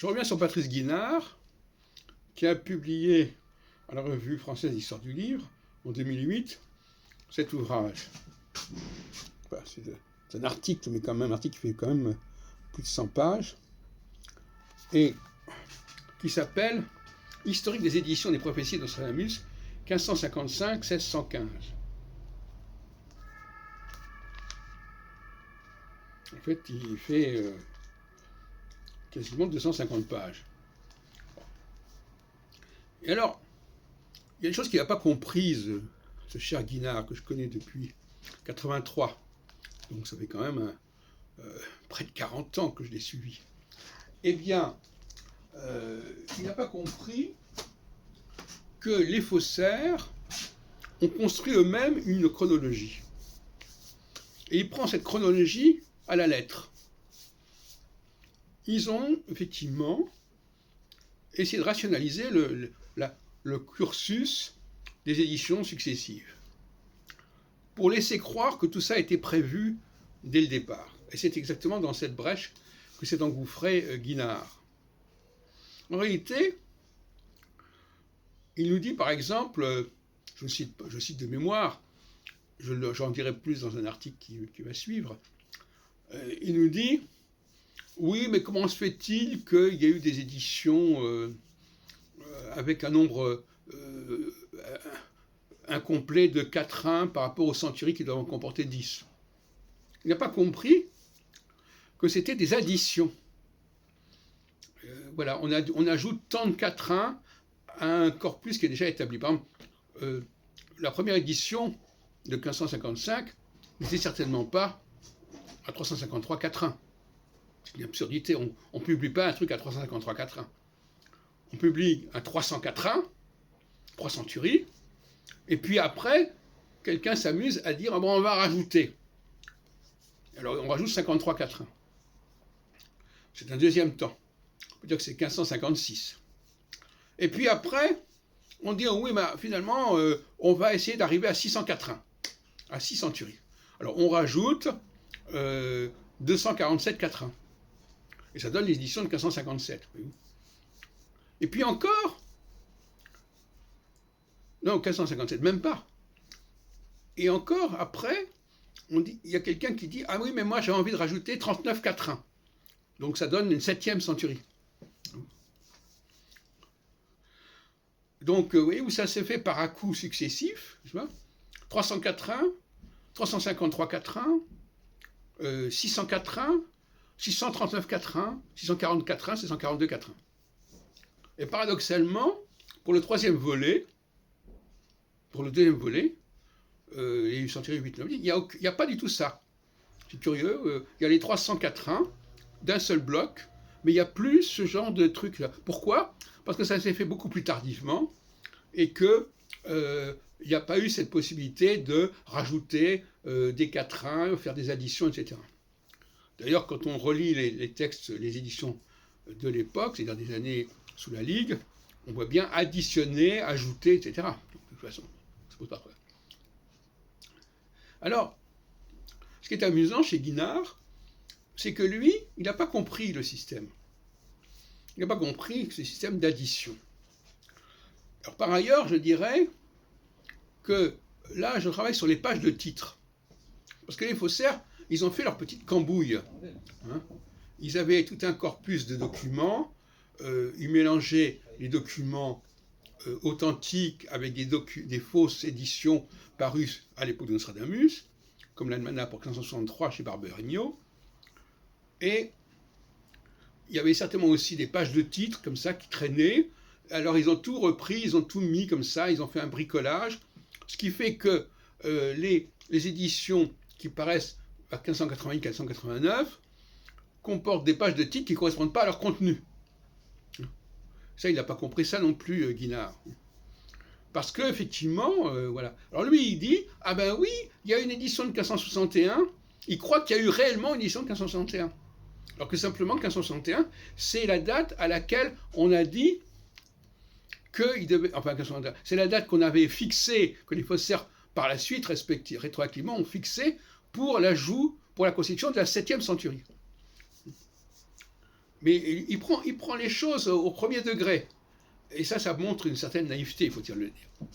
Je reviens sur Patrice Guinard, qui a publié à la Revue française d'histoire du livre, en 2008, cet ouvrage. Enfin, c'est un article, mais quand même un article qui fait quand même plus de 100 pages, et qui s'appelle « Historique des éditions des prophéties de Nostradamus, 1555-1615 ». En fait, il fait quasiment 250 pages. Et alors, il y a une chose qu'il n'a pas comprise, ce cher Guinard, que je connais depuis 83. Donc ça fait quand même près de 40 ans que je l'ai suivi. Eh bien, il n'a pas compris que les faussaires ont construit eux-mêmes une chronologie. Et il prend cette chronologie à la lettre. Ils ont effectivement essayé de rationaliser le cursus des éditions successives, pour laisser croire que tout ça a été prévu dès le départ. Et c'est exactement dans cette brèche que s'est engouffré Guinard. En réalité, il nous dit par exemple, je cite de mémoire, j'en dirai plus dans un article qui va suivre, il nous dit, oui, mais comment se fait-il qu'il y ait eu des éditions avec un nombre incomplet de 4 par rapport aux centuries qui doivent en comporter 10. Il n'a pas compris que c'était des additions. Voilà, on ajoute tant de 4 à un corpus qui est déjà établi. Par exemple, la première édition de 1555 n'était certainement pas à 353 4 C'est une absurdité. On ne publie pas un truc à 353 4 On publie un 304 3 centuries, et puis après, quelqu'un s'amuse à dire, ah bon, on va rajouter. Alors, on rajoute 53 4 C'est un deuxième temps. On peut dire que c'est 1556. Et puis après, on dit, oh oui, mais finalement, on va essayer d'arriver à 604 à 6 centuries. Alors, on rajoute 247 4 Et ça donne l'édition de 1557. Et puis encore, non, 1557, même pas. Et encore, après, il y a quelqu'un qui dit, ah oui, mais moi j'ai envie de rajouter 39 4 Donc ça donne une 7e centurie. Donc, vous voyez où ça s'est fait par à-coups successifs, 304 353 4 604 639 4 644 642 4 Et paradoxalement, pour le deuxième volet, il y a eu centurie 8, 9, il n'y a pas du tout ça. C'est curieux, il y a les 304 d'un seul bloc, mais il n'y a plus ce genre de truc-là. Pourquoi ? Parce que ça s'est fait beaucoup plus tardivement, et qu'il n'y a pas eu cette possibilité de rajouter des 4 faire des additions, etc. D'ailleurs, quand on relit les textes, les éditions de l'époque, c'est-à-dire des années sous la Ligue, on voit bien additionner, ajouter, etc. Donc, de toute façon, ça ne pose pas de problème. Alors, ce qui est amusant chez Guinard, c'est que lui, il n'a pas compris le système. Il n'a pas compris ce système d'addition. Alors, par ailleurs, je dirais que là, je travaille sur les pages de titres. Parce que les faussaires, ils ont fait leur petite cambouille. Ils avaient tout un corpus de documents. Ils mélangeaient les documents authentiques avec des fausses éditions parues à l'époque de Nostradamus, comme l'Almanach pour 1563 chez Barberini. Et il y avait certainement aussi des pages de titres comme ça qui traînaient. Alors ils ont tout repris, ils ont tout mis comme ça, ils ont fait un bricolage, ce qui fait que les éditions qui paraissent à 1588-1589 comportent des pages de titres qui ne correspondent pas à leur contenu. Ça, il n'a pas compris ça non plus, Guinard. Parce qu'effectivement, voilà. Alors lui, il dit, ah ben oui, il y a une édition de 1561, il croit qu'il y a eu réellement une édition de 1561. Alors que simplement, 1561, c'est la date à laquelle on a dit qu'il devait... Enfin, 1561, c'est la date qu'on avait fixée, que les faussaires, par la suite, rétroactivement, ont fixée pour l'ajout, pour la constitution de la 7e centurie. Mais il prend les choses au premier degré. Et ça montre une certaine naïveté, faut-il le dire.